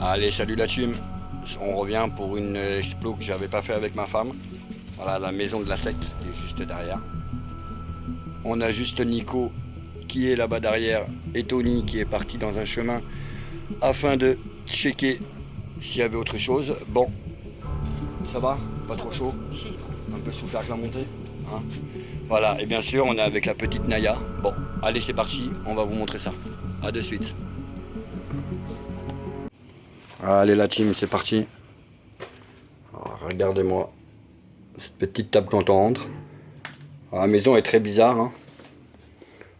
Allez, salut la team. On revient pour une explo que j'avais pas fait avec ma femme. Voilà, la maison de la secte qui est juste derrière. On a juste Nico qui est là-bas derrière et Tony qui est parti dans un chemin afin de checker s'il y avait autre chose. Bon, ça va? Pas trop chaud? Un peu soufflé avec la montée, hein? Voilà, et bien sûr on est avec la petite Naya. Bon, allez c'est parti, on va vous montrer ça. A de suite. Allez la team, c'est parti. Regardez-moi cette petite table quand on rentre. Alors, la maison est très bizarre, hein.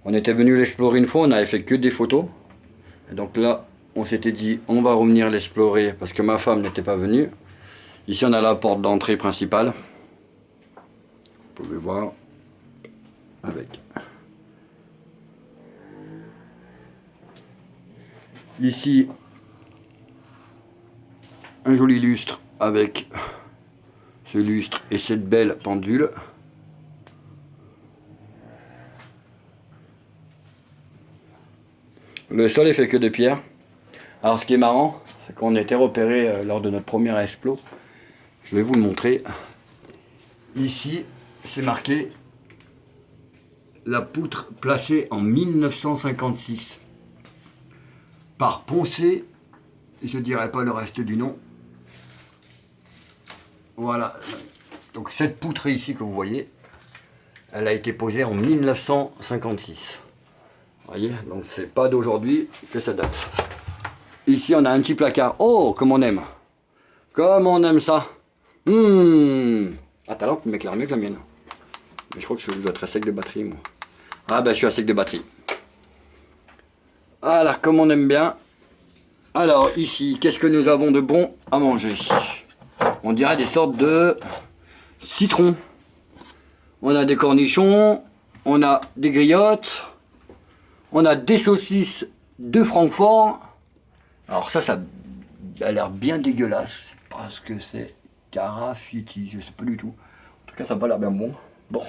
On était venu l'explorer une fois, on n'avait fait que des photos. Et donc là, on s'était dit, on va revenir l'explorer parce que ma femme n'était pas venue. Ici, on a la porte d'entrée principale. Vous pouvez voir. Avec. Ici, un joli lustre avec ce lustre et cette belle pendule. Le sol est fait que de pierre. Alors ce qui est marrant, c'est qu'on a été repéré lors de notre première explo. Je vais vous le montrer. Ici, c'est marqué la poutre placée en 1956 par Poncé. Je ne dirai pas le reste du nom. Voilà. Donc cette poutre ici que vous voyez, elle a été posée en 1956. Vous voyez, donc c'est pas d'aujourd'hui que ça date. Ici on a un petit placard. Oh, comme on aime. Comme on aime ça. Ah, ta lampe m'éclaire mieux que la mienne. Mais je crois que je dois être à sec de batterie, moi. Ah ben je suis à sec de batterie. Voilà, comme on aime bien. Alors ici, qu'est-ce que nous avons de bon à manger? On dirait des sortes de citrons. On a des cornichons, on a des griottes, on a des saucisses de Francfort. Alors ça a l'air bien dégueulasse. Je sais pas ce que c'est. Carafiti, je sais pas du tout. En tout cas, ça n'a pas l'air bien bon. Bon.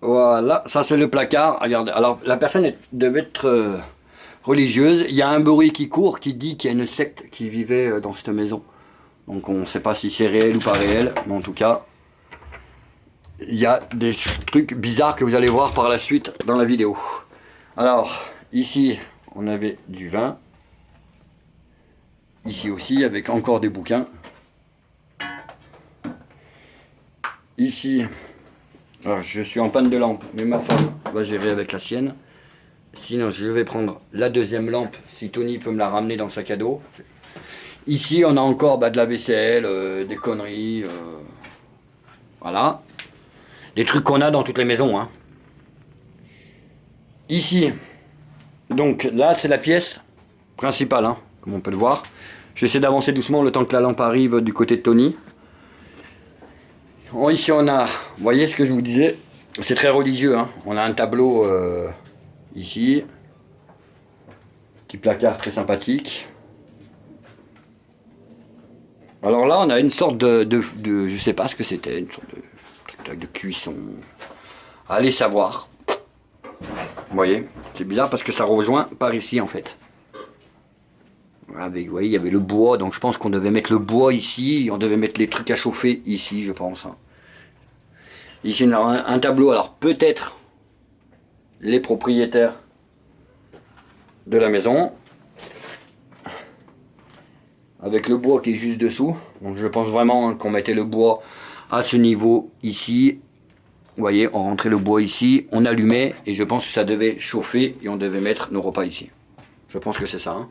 Voilà, ça c'est le placard. Regardez, alors la personne devait être religieuse. Il y a un bruit qui court qui dit qu'il y a une secte qui vivait dans cette maison. Donc on ne sait pas si c'est réel ou pas réel, mais en tout cas, il y a des trucs bizarres que vous allez voir par la suite dans la vidéo. Alors, ici, on avait du vin. Ici aussi, avec encore des bouquins. Ici, alors je suis en panne de lampe, mais ma femme va gérer avec la sienne. Sinon, je vais prendre la deuxième lampe, si Tony peut me la ramener dans le sac à dos. Ici, on a encore de la vaisselle, des conneries. Voilà. Des trucs qu'on a dans toutes les maisons, hein. Ici, donc là, c'est la pièce principale, hein, comme on peut le voir. Je vais essayer d'avancer doucement le temps que la lampe arrive du côté de Tony. Ici, on a, vous voyez ce que je vous disais, c'est très religieux, hein. On a un tableau ici. Petit placard très sympathique. Alors là, on a une sorte de je sais pas ce que c'était, une sorte de cuisson. Allez savoir. Vous voyez, c'est bizarre parce que ça rejoint par ici en fait. Avec, vous voyez, il y avait le bois, donc je pense qu'on devait mettre le bois ici, on devait mettre les trucs à chauffer ici, je pense. Ici, on a un tableau, alors peut-être les propriétaires de la maison. Avec le bois qui est juste dessous. Donc je pense vraiment qu'on mettait le bois à ce niveau ici. Vous voyez, on rentrait le bois ici, on allumait et je pense que ça devait chauffer et on devait mettre nos repas ici. Je pense que c'est ça, hein.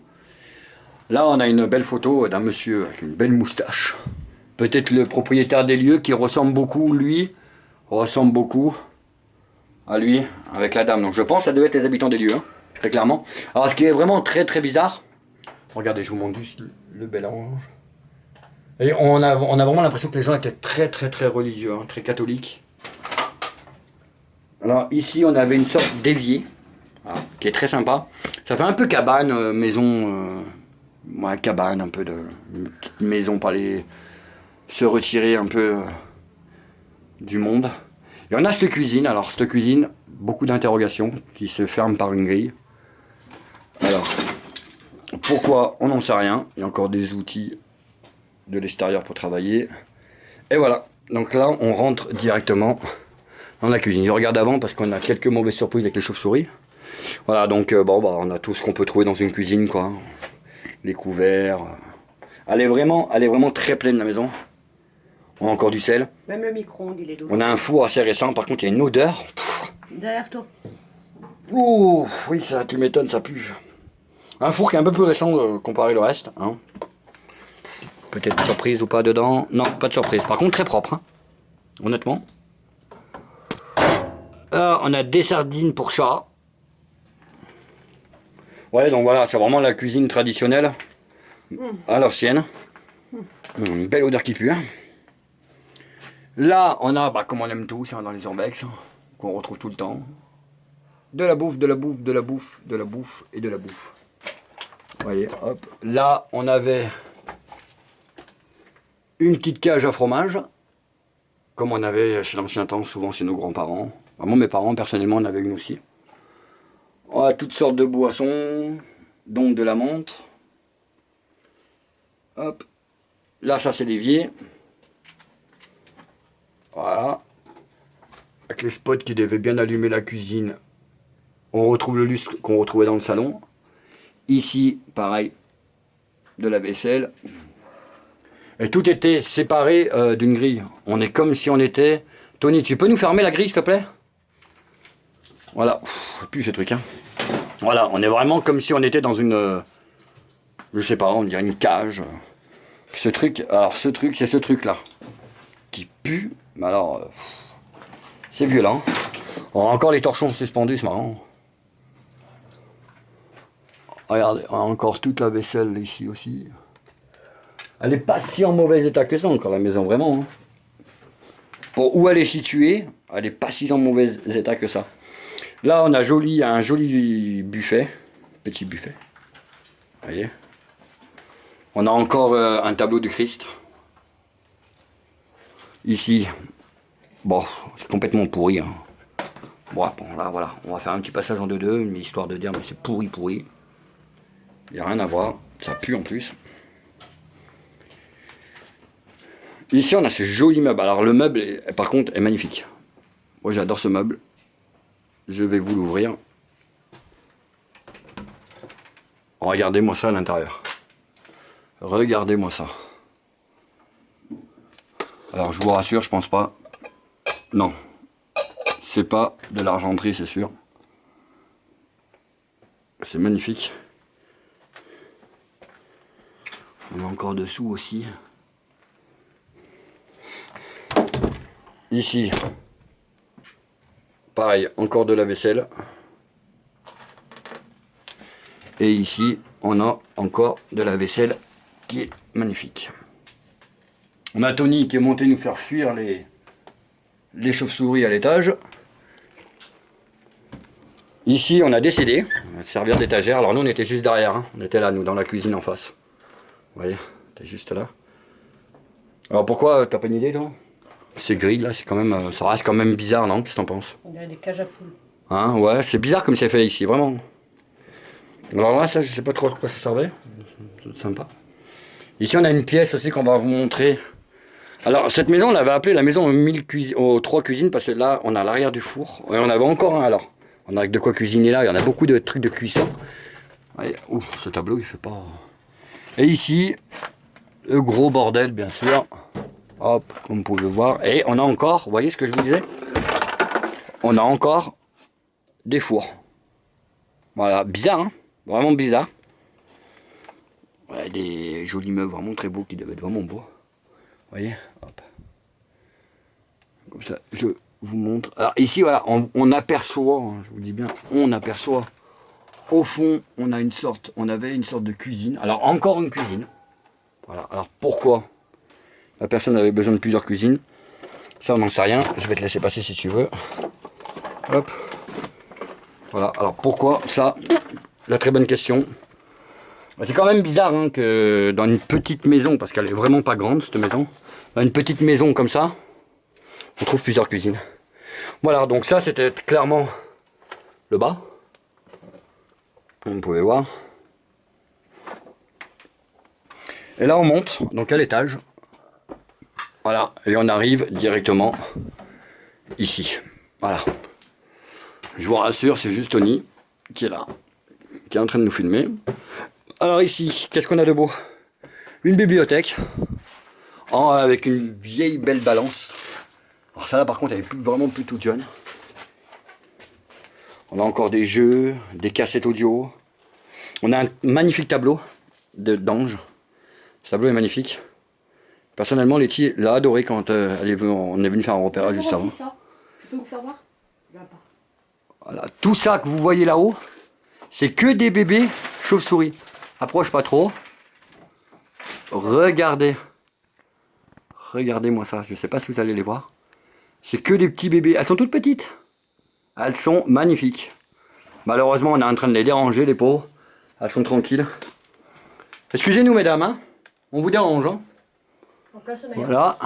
Là, on a une belle photo d'un monsieur avec une belle moustache. Peut-être le propriétaire des lieux qui ressemble beaucoup, lui, ressemble beaucoup à lui avec la dame. Donc je pense que ça devait être les habitants des lieux, hein, très clairement. Alors ce qui est vraiment très très bizarre, regardez, je vous montre juste le bel orange. Et on a vraiment l'impression que les gens étaient très très très religieux, hein, très catholiques. Alors ici on avait une sorte d'évier, voilà, qui est très sympa. Ça fait un peu cabane, maison, ouais, cabane, un peu de une petite maison pour aller se retirer un peu du monde. Et on a cette cuisine, alors cette cuisine, beaucoup d'interrogations qui se ferment par une grille. Alors, pourquoi? On n'en sait rien. Il y a encore des outils de l'extérieur pour travailler. Et voilà. Donc là, on rentre directement dans la cuisine. Je regarde avant parce qu'on a quelques mauvaises surprises avec les chauves-souris. Voilà, donc bon, bah, on a tout ce qu'on peut trouver dans une cuisine, quoi. Les couverts. Elle est vraiment très pleine, la maison. On a encore du sel. Même le micro-ondes, il est doux. On a un four assez récent. Par contre, il y a une odeur. Derrière toi. Ouh, oui, ça, tu m'étonnes, ça pue. Un four qui est un peu plus récent comparé au reste. Hein. Peut-être une surprise ou pas dedans. Non, pas de surprise. Par contre, très propre. Hein. Honnêtement. On a des sardines pour chat. Ouais, donc voilà, c'est vraiment la cuisine traditionnelle. À l'ancienne. Une belle odeur qui pue. Là, on a, bah, comme on aime tous, hein, dans les urbex, qu'on retrouve tout le temps. De la bouffe, de la bouffe, de la bouffe, de la bouffe et de la bouffe. Vous voyez, hop. Là, on avait une petite cage à fromage, comme on avait chez l'ancien temps, souvent chez nos grands-parents. Moi, mes parents, personnellement, en avaient une aussi. On a toutes sortes de boissons, donc de la menthe. Hop. Là, ça, c'est l'évier. Voilà. Avec les spots qui devaient bien allumer la cuisine. On retrouve le lustre qu'on retrouvait dans le salon. Ici, pareil, de la vaisselle. Et tout était séparé d'une grille. On est comme si on était... Tony, tu peux nous fermer la grille, s'il te plaît? Voilà. Plus ce truc, hein. Voilà, on est vraiment comme si on était dans une... je sais pas, on dirait une cage. Ce truc, alors ce truc, c'est ce truc-là. Qui pue. Mais alors... c'est violent. On a encore les torchons suspendus, c'est marrant. Regardez, on a encore toute la vaisselle ici aussi. Elle n'est pas si en mauvais état que ça encore, la maison, vraiment. Hein. Pour où elle est située, elle n'est pas si en mauvais état que ça. Là, on a un joli buffet, petit buffet. Vous voyez. On a encore un tableau du Christ. Ici, bon, c'est complètement pourri. Hein. Bon, là, voilà, on va faire un petit passage en 2-2, mais histoire de dire, mais c'est pourri. Il n'y a rien à voir, ça pue en plus. Ici, on a ce joli meuble. Alors, le meuble, par contre, est magnifique. Moi, j'adore ce meuble. Je vais vous l'ouvrir. Regardez-moi ça à l'intérieur. Regardez-moi ça. Alors, je vous rassure, je pense pas. Non. C'est pas de l'argenterie, c'est sûr. C'est magnifique. On est encore dessous aussi. Ici, pareil, encore de la vaisselle. Et ici, on a encore de la vaisselle qui est magnifique. On a Tony qui est monté nous faire fuir les chauves-souris à l'étage. Ici, on a des CD, on va servir d'étagère. Alors nous, on était juste derrière, hein. On était là, nous, dans la cuisine en face. Vous voyez, t'es juste là. Alors pourquoi, t'as pas une idée, toi? C'est gris, là, c'est quand même, ça reste quand même bizarre, non? Qu'est-ce que t'en penses? Il y a des cages à poules. Hein, ouais, c'est bizarre comme c'est fait ici, vraiment. Alors là, ça, je sais pas trop à quoi ça servait. C'est sympa. Ici, on a une pièce aussi qu'on va vous montrer. Alors, cette maison, on l'avait appelée la maison aux 3 cuisines, parce que là, on a l'arrière du four. Et on avait encore un, alors. On a de quoi cuisiner là, il y en a beaucoup de trucs de cuisson. Allez, ouf, ce tableau, il fait pas... Et ici, le gros bordel, bien sûr. Hop, comme vous pouvez voir. Et on a encore, vous voyez ce que je vous disais? On a encore des fours. Voilà, bizarre, hein? Vraiment bizarre. Ouais, des jolis meubles vraiment très beaux qui devaient être vraiment beaux. Vous voyez? Hop. Comme ça, je vous montre. Alors ici, voilà, on aperçoit, hein, je vous dis bien, on aperçoit. Au fond, on avait une sorte de cuisine. Alors encore une cuisine. Voilà. Alors pourquoi la personne avait besoin de plusieurs cuisines? Ça, on n'en sait rien. Je vais te laisser passer si tu veux. Hop. Voilà. Alors pourquoi ça? La très bonne question. C'est quand même bizarre hein, que dans une petite maison, parce qu'elle est vraiment pas grande cette maison, dans une petite maison comme ça, on trouve plusieurs cuisines. Voilà, donc ça c'était clairement le bas. Vous pouvez voir. Et là on monte, donc à l'étage. Voilà, et on arrive directement ici. Voilà. Je vous rassure, c'est juste Tony qui est là, qui est en train de nous filmer. Alors ici, qu'est-ce qu'on a de beau? Une bibliothèque, avec une vieille belle balance. Alors ça là par contre elle est vraiment plus toute jeune. On a encore des jeux, des cassettes audio. On a un magnifique tableau d'ange. Ce tableau est magnifique. Personnellement, Letty l'a adoré quand on est venu faire un repérage juste avant. Ça. Je peux vous faire voir? Voilà. Tout ça que vous voyez là-haut, c'est que des bébés chauves-souris. Approche pas trop. Regardez. Regardez-moi ça. Je sais pas si vous allez les voir. C'est que des petits bébés. Elles sont toutes petites. Elles sont magnifiques. Malheureusement, on est en train de les déranger, les pauvres. Elles sont tranquilles. Excusez-nous, mesdames. Hein, on vous dérange. Hein. Voilà.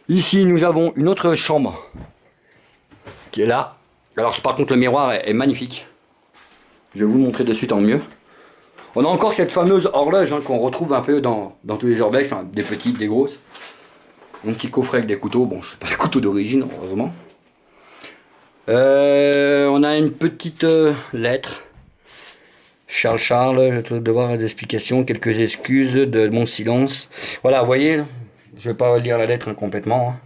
Ici, nous avons une autre chambre qui est là. Alors, par contre, le miroir est magnifique. Je vais vous le montrer de suite en mieux. On a encore cette fameuse horloge qu'on retrouve un peu dans tous les urbex, hein, des petites, des grosses. Un petit coffret avec des couteaux. Bon, c'est pas les couteaux d'origine, heureusement. On a une petite lettre. Charles, je vais devoir des explications, quelques excuses de mon silence. Voilà, vous voyez, je ne vais pas lire la lettre complètement. Hein.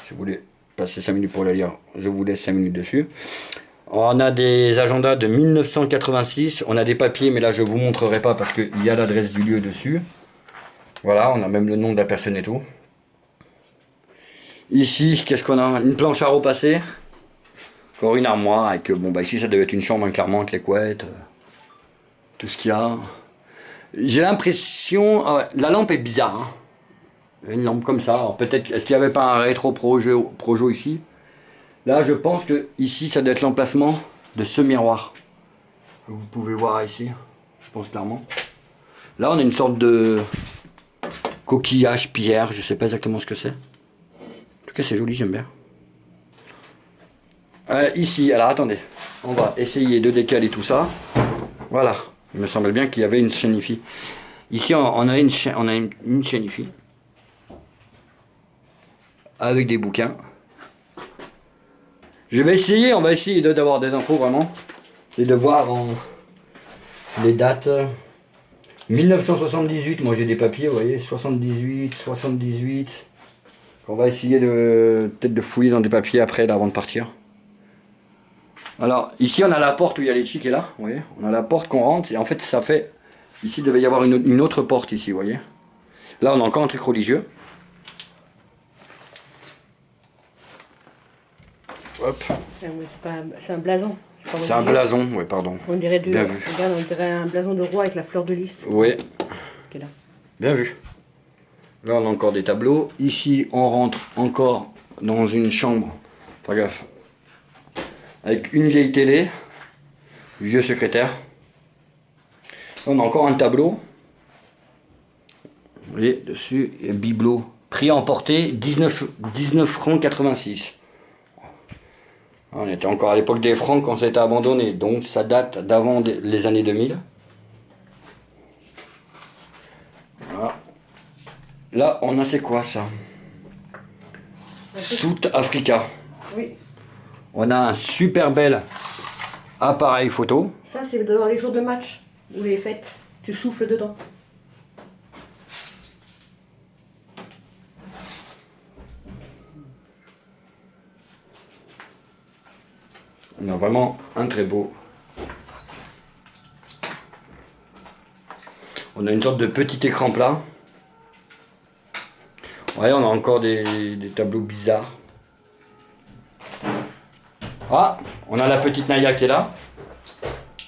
Je voulais passer 5 minutes pour la lire, je vous laisse 5 minutes dessus. On a des agendas de 1986, on a des papiers, mais là je ne vous montrerai pas parce qu'il y a l'adresse du lieu dessus. Voilà, on a même le nom de la personne et tout. Ici, qu'est-ce qu'on a? Une planche à repasser. Encore une armoire avec, bon bah ici ça devait être une chambre hein, clairement avec les couettes. Tout ce qu'il y a. J'ai l'impression... la lampe est bizarre. Hein. Une lampe comme ça. Alors peut-être... Est-ce qu'il n'y avait pas un rétro projo ici? Là, je pense que ici, ça doit être l'emplacement de ce miroir. Vous pouvez voir ici. Je pense clairement. Là, on a une sorte de coquillage, pierre. Je sais pas exactement ce que c'est. En tout cas, c'est joli, j'aime bien. Ici, alors attendez. On va essayer de décaler tout ça. Voilà. Il me semble bien qu'il y avait une chaîne IFI. Ici, on a une chaîne IFI. Avec des bouquins. On va essayer d'avoir des infos vraiment. Et de voir les dates. 1978, moi j'ai des papiers, vous voyez. 78. On va essayer peut-être de fouiller dans des papiers après, là, avant de partir. Alors, ici, on a la porte où il y a Letty qui est là, vous voyez. On a la porte qu'on rentre, et en fait, ça fait... Ici, il devait y avoir une autre porte, ici, vous voyez. Là, on a encore un truc religieux. Hop. C'est un blason. C'est un blason, oui, pardon. On dirait, bien vu. Regarde, on dirait un blason de roi avec la fleur de lys. Oui. Qui est là. Bien vu. Là, on a encore des tableaux. Ici, on rentre encore dans une chambre. Pas gaffe. Avec une vieille télé, vieux secrétaire. On a encore un tableau. Vous voyez, dessus, il y a bibelot. Prix à emporter, 19 francs 86. On était encore à l'époque des francs quand ça a été abandonné, donc ça date d'avant les années 2000. Voilà. Là, on a c'est quoi ça? South Africa. Oui. On a un super bel appareil photo. Ça, c'est dans les jours de match ou les fêtes. Tu souffles dedans. On a vraiment un très beau. On a une sorte de petit écran plat. Ouais, on a encore des tableaux bizarres. Ah, on a la petite Naya qui est là.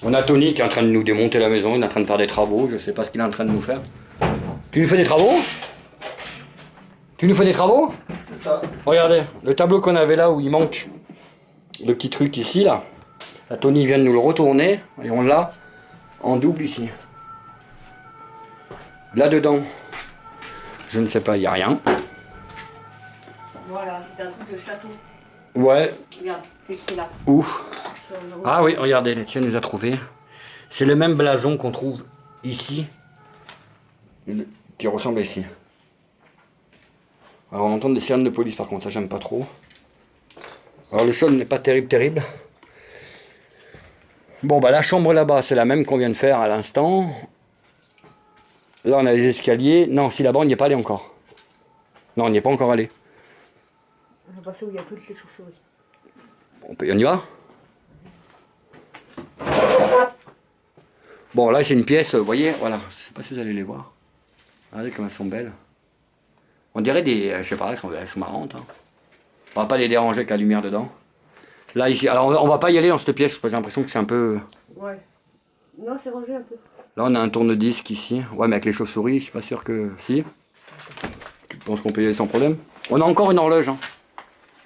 On a Tony qui est en train de nous démonter la maison. Il est en train de faire des travaux. Je sais pas ce qu'il est en train de nous faire. Tu nous fais des travaux? Tu nous fais des travaux? C'est ça. Regardez, le tableau qu'on avait là où il manque le petit truc ici là. Là, Tony vient de nous le retourner et on l'a en double ici. Là dedans, je ne sais pas, il n'y a rien. Voilà, c'est un truc de château. Ouais. Regarde, c'est écrit là. Ouf. Ah oui, regardez, Letty nous a trouvé. C'est le même blason qu'on trouve ici, qui ressemble à ici. Alors on entend des sirènes de police par contre, ça j'aime pas trop. Alors le sol n'est pas terrible. Bon bah la chambre là-bas c'est la même qu'on vient de faire à l'instant. Là on a les escaliers. Non, si là-bas on n'y est pas allé encore. Non, on n'y est pas encore allé. On va passer où il y a toutes les chauves-souris. On y va? Bon là c'est une pièce, vous voyez, voilà, je sais pas si vous allez les voir. Regardez comme elles sont belles. On dirait des, je sais pas, elles sont marrantes. Hein. On va pas les déranger avec la lumière dedans. Là ici, alors on va pas y aller dans cette pièce, j'ai l'impression que c'est un peu... Ouais. Non, c'est rangé un peu. Là on a un tourne-disque ici. Ouais mais avec les chauves-souris, je suis pas sûr que... Si. Je pense qu'on peut y aller sans problème. On a encore une horloge. Hein.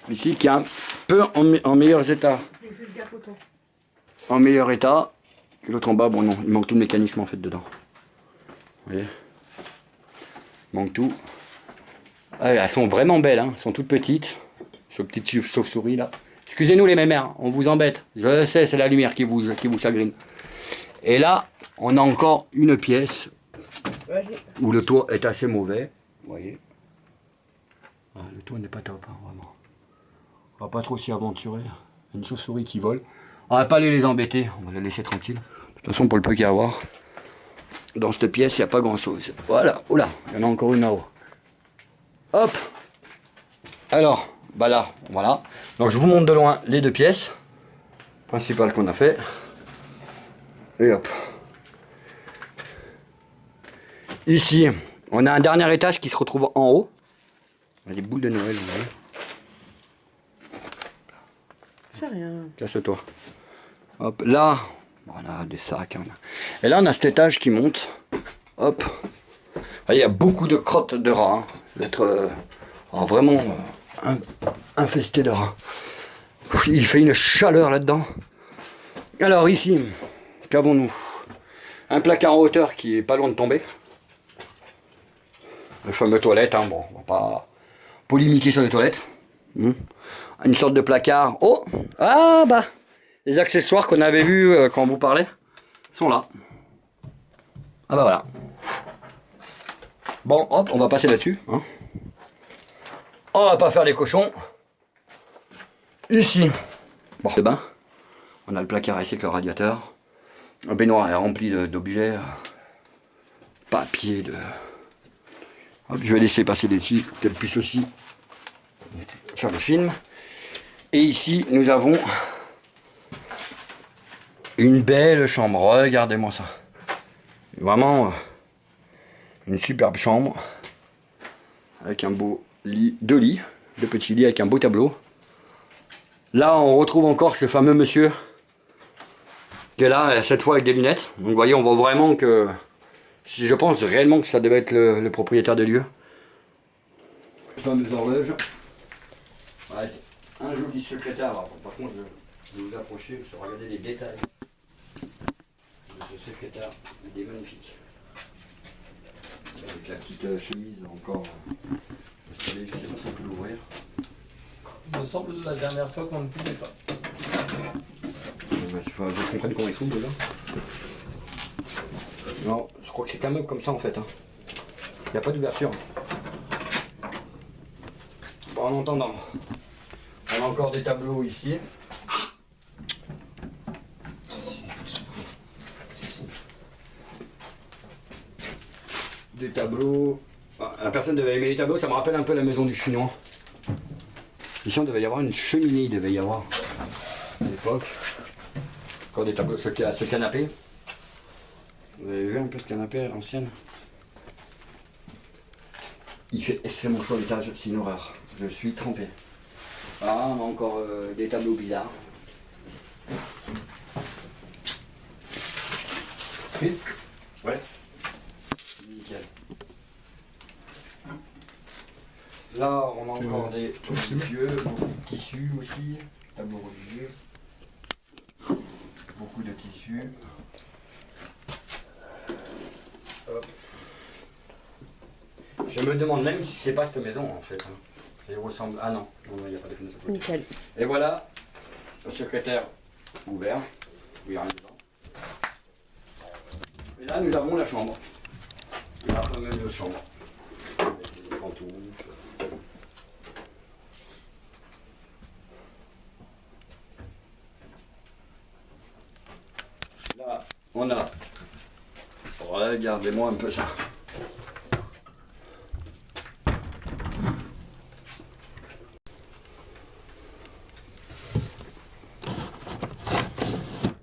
Ici qui est un peu en meilleur état. En meilleur état. Et l'autre en bas, bon non, il manque tout le mécanisme en fait dedans. Vous voyez? Il manque tout. Ah, elles sont vraiment belles, hein. Elles sont toutes petites. Ce petit chauve-souris là. Excusez-nous les mémères, on vous embête. Je sais, c'est la lumière qui vous chagrine. Et là, on a encore une pièce où le toit est assez mauvais. Vous voyez? Ah, le toit n'est pas top, hein, vraiment. On va pas trop s'y aventurer. Une chauve-souris qui vole. On va pas aller les embêter, on va les laisser tranquilles. De toute façon, pour le peu qu'il y a à voir, dans cette pièce, il n'y a pas grand-chose. Voilà, oula, il y en a encore une là-haut. Hop. Alors, bah là, voilà. Donc je vous montre de loin les deux pièces principales qu'on a fait. Et hop. Ici, on a un dernier étage qui se retrouve en haut. Il y a des boules de Noël, vous voyez. C'est rien. Casse-toi. Hop, là, on a des sacs. Et là, on a cet étage qui monte. Hop. Il y a beaucoup de crottes de rats. Hein. D'être vraiment infesté de rats. Il fait une chaleur là-dedans. Alors ici, qu'avons-nous? Un placard en hauteur qui est pas loin de tomber. Le fameux toilette. Hein. Bon, on va pas polémiquer sur les toilettes. Une sorte de placard. Oh! Ah bah! Les accessoires qu'on avait vus quand on vous parlait sont là. Ah bah voilà. Bon, hop, on va passer là-dessus. Hein. On va pas faire les cochons. Ici, bon, le bain. On a le placard ici avec le radiateur. Le baignoire est rempli d'objets. Papier, de... Hop, je vais laisser passer dessus, qu'elle puisse aussi faire le film. Et ici, nous avons une belle chambre. Regardez-moi ça. Vraiment une superbe chambre. Avec un beau lit, deux petits lits avec un beau tableau. Là, on retrouve encore ce fameux monsieur qui est là, cette fois avec des lunettes. Donc, vous voyez, on voit vraiment que... Je pense réellement que ça devait être le propriétaire des lieux. Fameuse horloge. Avec un joli secrétaire. Alors, par contre, je vais vous approcher pour regarder les détails de ce secrétaire. Il est magnifique. Avec la petite chemise encore installée. Je ne sais pas si on peut l'ouvrir. Il me semble la dernière fois qu'on ne pouvait pas. Il faut que je comprenne comment ils sont déjà. Non, je crois que c'est quand même comme ça en fait. Hein. Il n'y a pas d'ouverture. Bon, en entendant, on a encore des tableaux ici. Des tableaux. La personne devait aimer les tableaux, ça me rappelle un peu la maison du Chinois. Ici on devait y avoir une cheminée, il devait y avoir à l'époque. Encore des tableaux, ce canapé. Vous avez vu un peu ce canapé à l'ancienne? Il fait extrêmement chaud à l'étage, c'est une horreur. Je suis trempé. Ah, on a encore des tableaux bizarres. Chris? Ouais. Nickel. Là, on a encore des religieux, beaucoup de tissus aussi. Tableau religieux. Beaucoup de tissus. Hop. Je me demande même si c'est pas cette maison en fait. Ça y ressemble. Ah non, il n'y a pas de fenêtre. Nickel. Et voilà, le secrétaire ouvert. Il n'y a rien dedans. là, nous avons la chambre. La fameuse chambre. Avec les pantoufles. Là, on a... Regardez-moi un peu ça.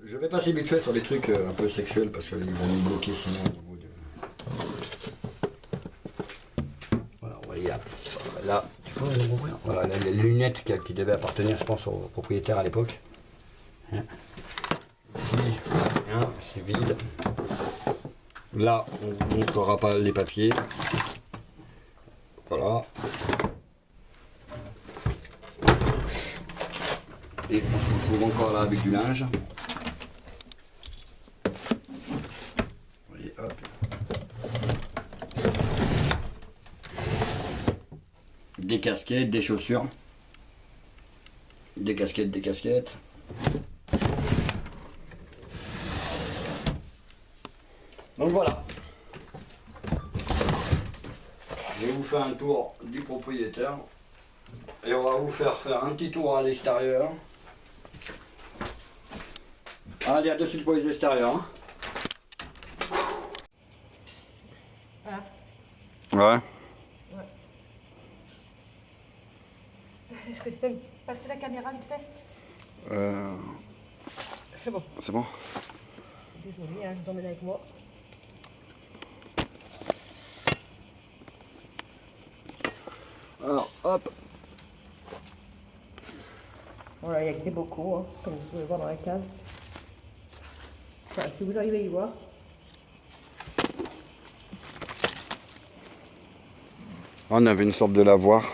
Je vais passer vite fait sur des trucs un peu sexuels parce qu'ils vont nous bloquer sinon au niveau de... Voilà, on va y aller. Là, tu peux les ouvrir. Voilà, là, les lunettes qui devaient appartenir, je pense, au propriétaire à l'époque. Hein. Ici, hein, c'est vide. Là, on ne vous montrera pas les papiers. Voilà. Et on se retrouve encore là avec du linge. Et hop. Des casquettes, des chaussures. Des casquettes, des casquettes. Donc voilà. Je vais vous faire un tour du propriétaire. Et on va vous faire un petit tour à l'extérieur. Allez, à de suite pour les extérieurs. Hein. Voilà. Ouais. Est-ce que tu peux me passer la caméra vite fait? C'est bon. C'est bon. Désolée, hein, je t'emmène avec moi. Alors, hop. Voilà, il n'y a que des bocaux, hein, comme vous pouvez voir dans la case. Enfin, si vous arrivez à y voir. On avait une sorte de lavoir.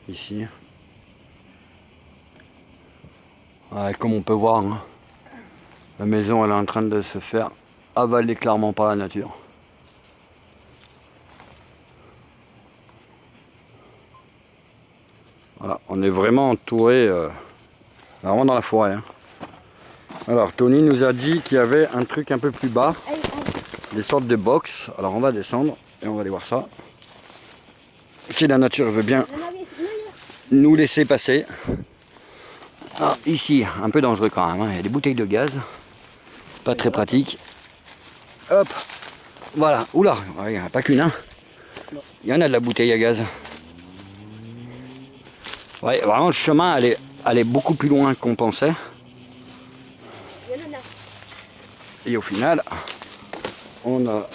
Ici. Ouais, comme on peut voir, hein, la maison elle est en train de se faire avaler clairement par la nature. Voilà, on est vraiment entouré, vraiment dans la forêt. Hein. Alors Tony nous a dit qu'il y avait un truc un peu plus bas, des sortes de box. Alors on va descendre et on va aller voir ça. Si la nature veut bien nous laisser passer. Ah, ici, un peu dangereux quand même, hein. Il y a des bouteilles de gaz, pas très pratique. Hop, voilà, oula, il n'y en a pas qu'une, hein. Il y en a de la bouteille à gaz. Ouais, vraiment le chemin allait beaucoup plus loin qu'on pensait. Et au final, on a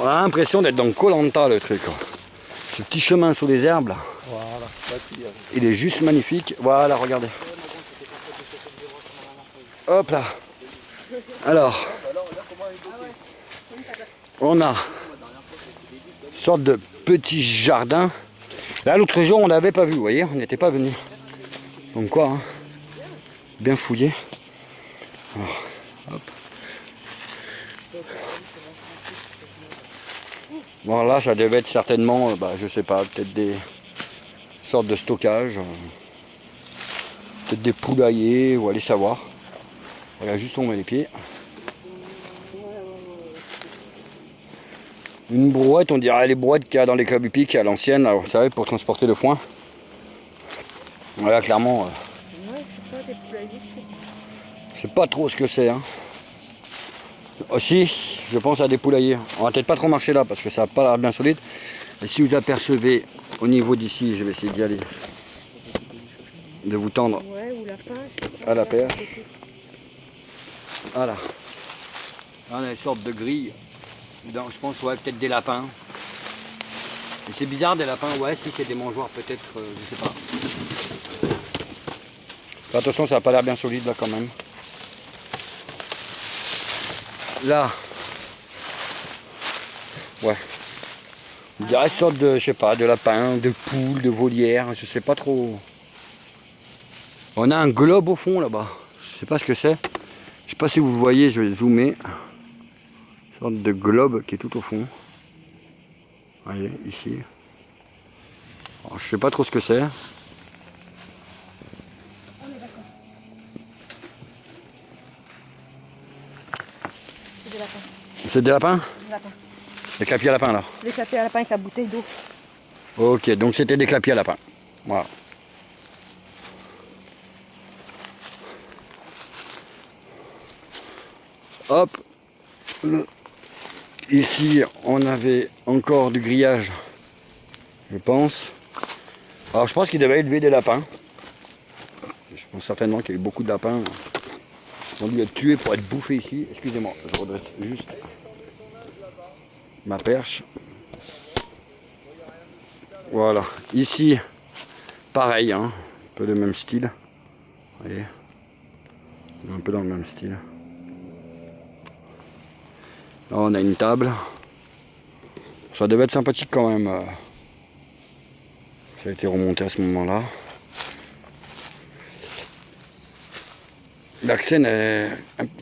l'impression d'être dans Koh-Lanta le truc. Ce petit chemin sous les herbes là. Voilà, Il est juste magnifique. Voilà, regardez. Hop là. Alors, on a une sorte de petit jardin. Là, l'autre jour, on l'avait pas vu, vous voyez, on n'était pas venu. Donc quoi, hein, bien fouillé. Alors, hop. Bon, là, ça devait être certainement, je sais pas, peut-être des sortes de stockage. Peut-être des poulaillers, ou aller savoir. Voilà, juste où on met les pieds. Une brouette, on dirait les brouettes qu'il y a dans les clubs hippiques à l'ancienne, vous savez, pour transporter le foin. Voilà, clairement. Je sais pas trop ce que c'est. Hein. Aussi, je pense à des poulaillers. On va peut-être pas trop marcher là parce que ça n'a pas l'air bien solide. Et si vous apercevez au niveau d'ici, je vais essayer d'y aller, de vous tendre à la perche. Voilà. Là, on a une sorte de grille. Donc, je pense, ouais, peut-être des lapins. Et c'est bizarre, des lapins, ouais, si c'est des mangeoires, peut-être, je sais pas. Enfin, attention, ça n'a pas l'air bien solide là quand même. Là, ouais. On dirait une sorte de, je sais pas, de lapin, de poule, de volière, je sais pas trop. On a un globe au fond là-bas. Je sais pas ce que c'est. Je sais pas si vous voyez, je vais zoomer. Une sorte de globe qui est tout au fond. Voyez, ici. Alors, je sais pas trop ce que c'est. des lapins. C'est des lapins? Des lapins. Des clapiers à lapins là. Des clapiers à lapin avec la bouteille d'eau. Ok, donc c'était des clapiers à lapins. Voilà. Hop. Ici, on avait encore du grillage, je pense. Alors je pense qu'il devait élever des lapins. Je pense certainement qu'il y a eu beaucoup de lapins qui ont dû être tués pour être bouffés ici. Excusez-moi, je redresse juste ma perche. Voilà, ici, pareil, hein, un peu le même style. Vous voyez, un peu dans le même style. Là, on a une table. Ça devait être sympathique quand même. Ça a été remonté à ce moment-là. L'accès est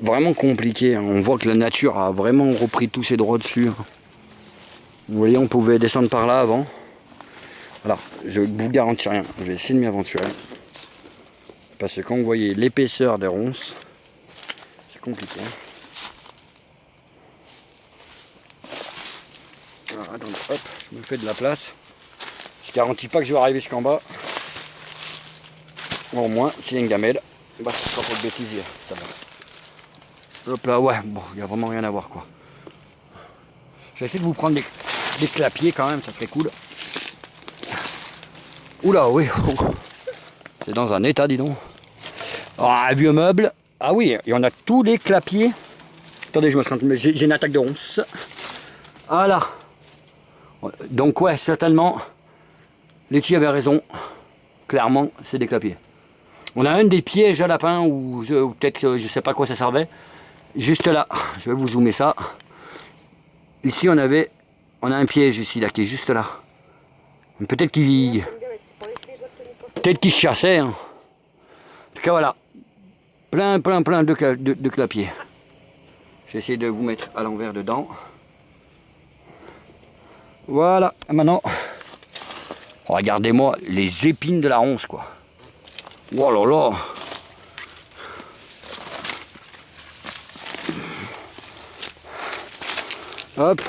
vraiment compliqué. On voit que la nature a vraiment repris tous ses droits dessus. Vous voyez, on pouvait descendre par là avant. Alors, je ne vous garantis rien. Je vais essayer de m'y aventurer. Parce que quand vous voyez l'épaisseur des ronces, c'est compliqué. Alors, attendez, hop, je me fais de la place. Je ne garantis pas que je vais arriver jusqu'en bas. Bon, au moins, s'il y a une gamelle, bah, ce sera pour le bêtisier. Ça va. Hop là, ouais, bon, il n'y a vraiment rien à voir quoi. Je vais essayer de vous prendre des clapiers quand même, ça serait cool. Oula, oui, c'est dans un état, dis donc. Oh, un vieux meuble. Ah oui, il y en a tous les clapiers. Attendez, je me suis rendu, j'ai une attaque de ronces. Voilà. Donc ouais, certainement, Letty avait raison. Clairement, c'est des clapiers. On a un des pièges à lapin, ou peut-être, je sais pas à quoi ça servait. Juste là, je vais vous zoomer ça. Ici, on a un piège ici, là, qui est juste là. Peut-être qu'il se chassait. Hein. En tout cas, voilà. Plein de clapiers. Je vais essayer de vous mettre à l'envers dedans. Voilà. Et maintenant, regardez-moi les épines de la ronce, quoi. Oh là là. Hop.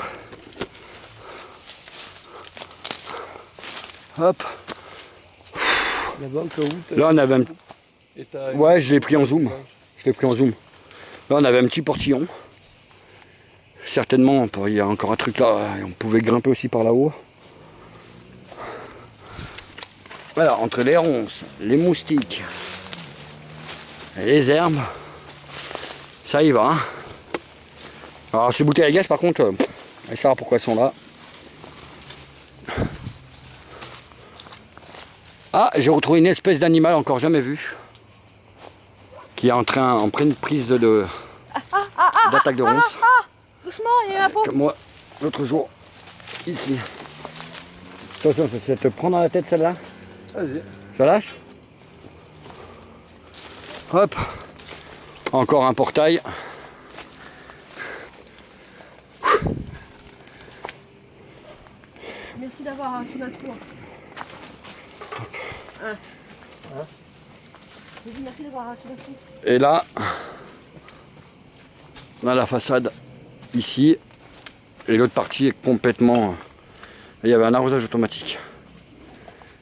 Hop. Là on avait un... Ouais, je l'ai pris en zoom. Je l'ai pris en zoom. Là on avait un petit portillon. Certainement, il y a encore un truc là, on pouvait grimper aussi par là-haut. Voilà, entre les ronces, les moustiques et les herbes, ça y va. Hein. Alors ces bouteilles à gaz par contre, elle saura pourquoi elles sont là. Ah, j'ai retrouvé une espèce d'animal encore jamais vu, qui est en pleine prise d'attaque de ronces. Doucement, il y a la peau. Comme moi, l'autre jour, ici. Attention, ça te prend dans la tête celle-là. Vas-y. Ça lâche. Hop. Encore un portail. Merci d'avoir arraché notre tour. J'ai dit merci d'avoir arraché notre tour. Et là, on a la façade ici. Et l'autre partie est complètement... Il y avait un arrosage automatique.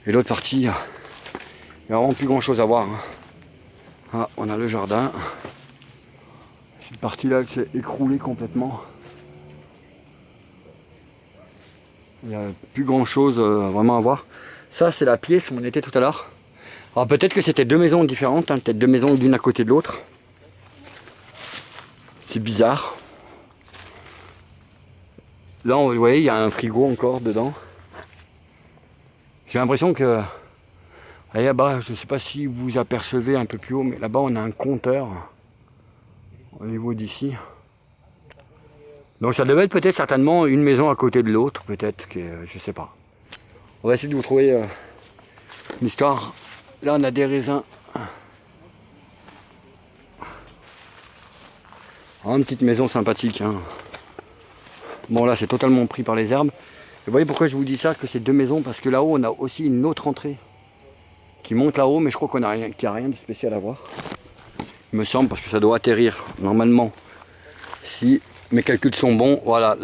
Et l'autre partie, il n'y a vraiment plus grand chose à voir. Ah, on a le jardin. Cette partie-là, elle s'est écroulée complètement. Il n'y a plus grand chose vraiment à voir. Ça, c'est la pièce où on était tout à l'heure. Alors peut-être que c'était deux maisons différentes, hein, peut-être deux maisons l'une à côté de l'autre. C'est bizarre. Là, vous voyez, il y a un frigo encore dedans. J'ai l'impression que... là-bas, je ne sais pas si vous apercevez un peu plus haut, mais là-bas, on a un compteur au niveau d'ici. Donc ça devait être peut-être certainement une maison à côté de l'autre, peut-être que... je sais pas. On va essayer de vous trouver une histoire. Là, on a des raisins. Oh, une petite maison sympathique. Hein. Bon, là, c'est totalement pris par les herbes. Et vous voyez pourquoi je vous dis ça, que c'est deux maisons, parce que là-haut, on a aussi une autre entrée qui monte là-haut, mais je crois qu'il n'y a rien de spécial à voir. Il me semble, parce que ça doit atterrir, normalement. Si mes calculs sont bons. Voilà,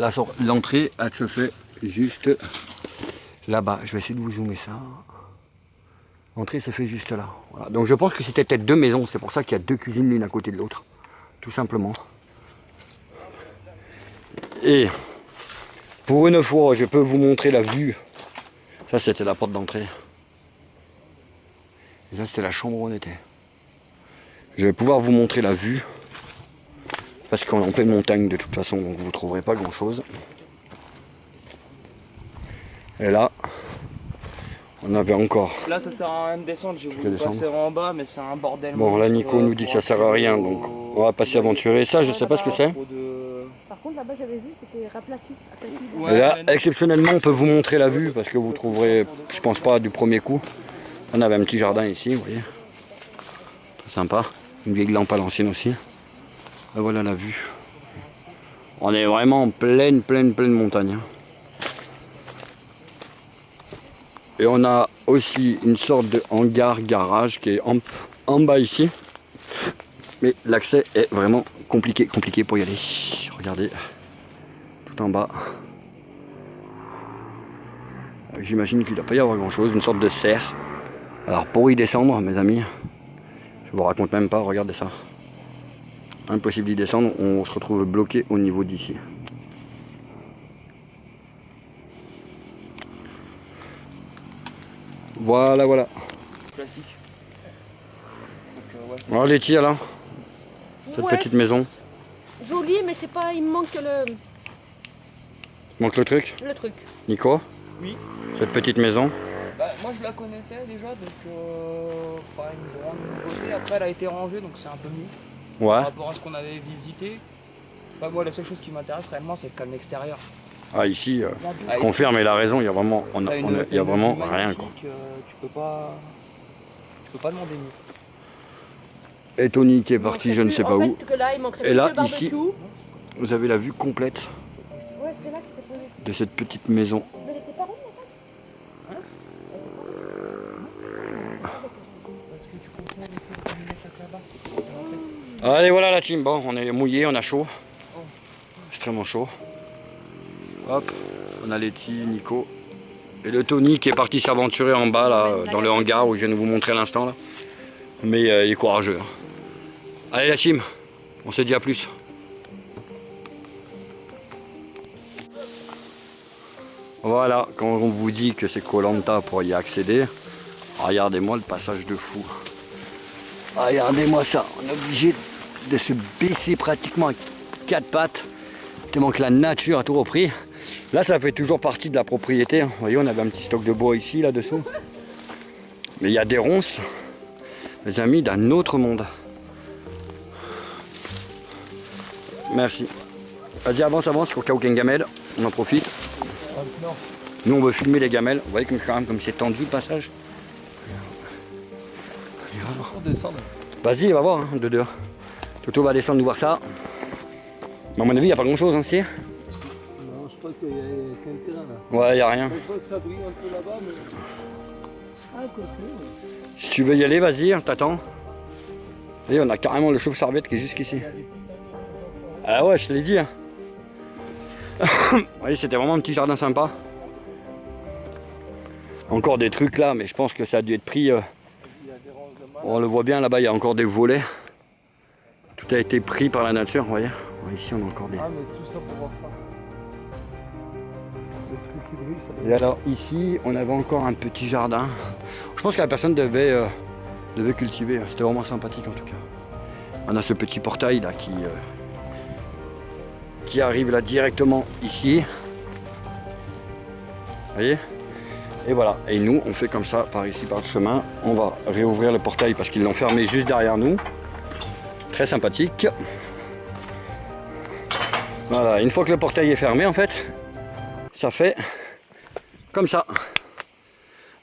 l'entrée, elle se fait juste là-bas. Je vais essayer de vous zoomer ça. L'entrée se fait juste là. Voilà. Donc je pense que c'était peut-être deux maisons. C'est pour ça qu'il y a deux cuisines l'une à côté de l'autre. Tout simplement. Et pour une fois, je peux vous montrer la vue. Ça, c'était la porte d'entrée. Et là, c'était la chambre où on était. Je vais pouvoir vous montrer la vue. Parce qu'on est en pleine montagne de toute façon, donc vous ne trouverez pas grand chose. Et là, on avait encore. Là, ça sert à rien de descendre. J'ai voulu passer en bas, mais c'est un bordel. Bon, là, Nico nous dit que ça sert à rien, donc on va passer aventurer. Ça, je sais pas ce que c'est. Par contre, là-bas, j'avais vu, c'était raplati. Et là, exceptionnellement, on peut vous montrer la vue parce que vous trouverez, je pense pas, du premier coup. On avait un petit jardin ici, vous voyez. Très sympa. Une vieille lampe à l'ancienne aussi. Et voilà la vue. On est vraiment en pleine montagne. Et on a aussi une sorte de hangar-garage qui est en bas ici. Mais l'accès est vraiment compliqué pour y aller. Regardez, tout en bas. J'imagine qu'il ne doit pas y avoir grand chose, une sorte de serre. Alors pour y descendre, mes amis, je vous raconte même pas, regardez ça. Impossible d'y descendre, on se retrouve bloqué au niveau d'ici. Voilà. Classique. Alors Letty, alors cette petite maison, Joli, mais c'est pas. Il me manque manque le truc. le truc. Nico, Oui. cette petite maison. Bah, moi, je la connaissais déjà, donc pas une grande nouveauté. Après, elle a été rangée, donc c'est un peu mieux. Ouais. Par rapport à ce qu'on avait visité. Bah, moi, la seule chose qui m'intéresse réellement, c'est le calme extérieur. Ah ici, Ah, je confirme, il a raison, il y a vraiment, il y a vraiment vue rien magnifique, quoi. Tu peux pas demander mieux. Et Tony qui est parti, je ne sais pas où. Que là, il manquerait Et là, plus le ici, barbecue. vous avez la vue complète Ouais, c'est là que c'était posé. de cette petite maison. Mais elle était pas ronde, en fait. Allez, voilà la team. Bon, on est mouillé, on a chaud. Extrêmement chaud. Hop, on a Letty, Nico. Et le Tony qui est parti s'aventurer en bas, là, dans le hangar où je viens de vous montrer à l'instant. Là. Mais il est courageux. Hein. Allez la team, on se dit à plus. Voilà, quand on vous dit que c'est Koh Lanta pour y accéder, regardez-moi le passage de fou. Regardez-moi ça, on est obligé de se baisser pratiquement à quatre pattes, tellement que la nature a tout repris. Là, ça fait toujours partie de la propriété. Vous voyez, on avait un petit stock de bois ici, là-dessous. Mais il y a des ronces, les amis, d'un autre monde. Merci. Vas-y, avance, au cas où il y a une gamelle, on en profite. Nous, on veut filmer les gamelles. Vous voyez comme c'est tendu le passage. Vas-y, va voir, hein, de dehors. Toto va descendre nous voir ça. Mais à mon avis, il n'y a pas grand-chose, hein, si. Non, je crois qu'il y a quelqu'un là. Ouais, il n'y a rien. Je crois que ça brille un peu là-bas, mais. Ah, côté, Si tu veux y aller, vas-y, on t'attend. Et on a carrément le chauffe-serviette qui est jusqu'ici. Ah ouais, je te l'ai dit. Hein. Oui, c'était vraiment un petit jardin sympa. Encore des trucs là, mais je pense que ça a dû être pris. On le voit bien là-bas, il y a encore des volets. Tout a été pris par la nature, vous voyez. Ici, on a encore des. Ah, mais tout ça pour voir ça. Le truc qui brille, ça Et alors, ici, on avait encore un petit jardin. Je pense que la personne devait cultiver. C'était vraiment sympathique en tout cas. On a ce petit portail là qui arrive là directement ici. Vous voyez? Et voilà. Et nous, on fait comme ça, par ici, par le chemin. On va réouvrir le portail parce qu'ils l'ont fermé juste derrière nous. Très sympathique. Voilà. Une fois que le portail est fermé, en fait, ça fait comme ça.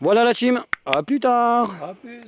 Voilà la team. À plus tard. À plus.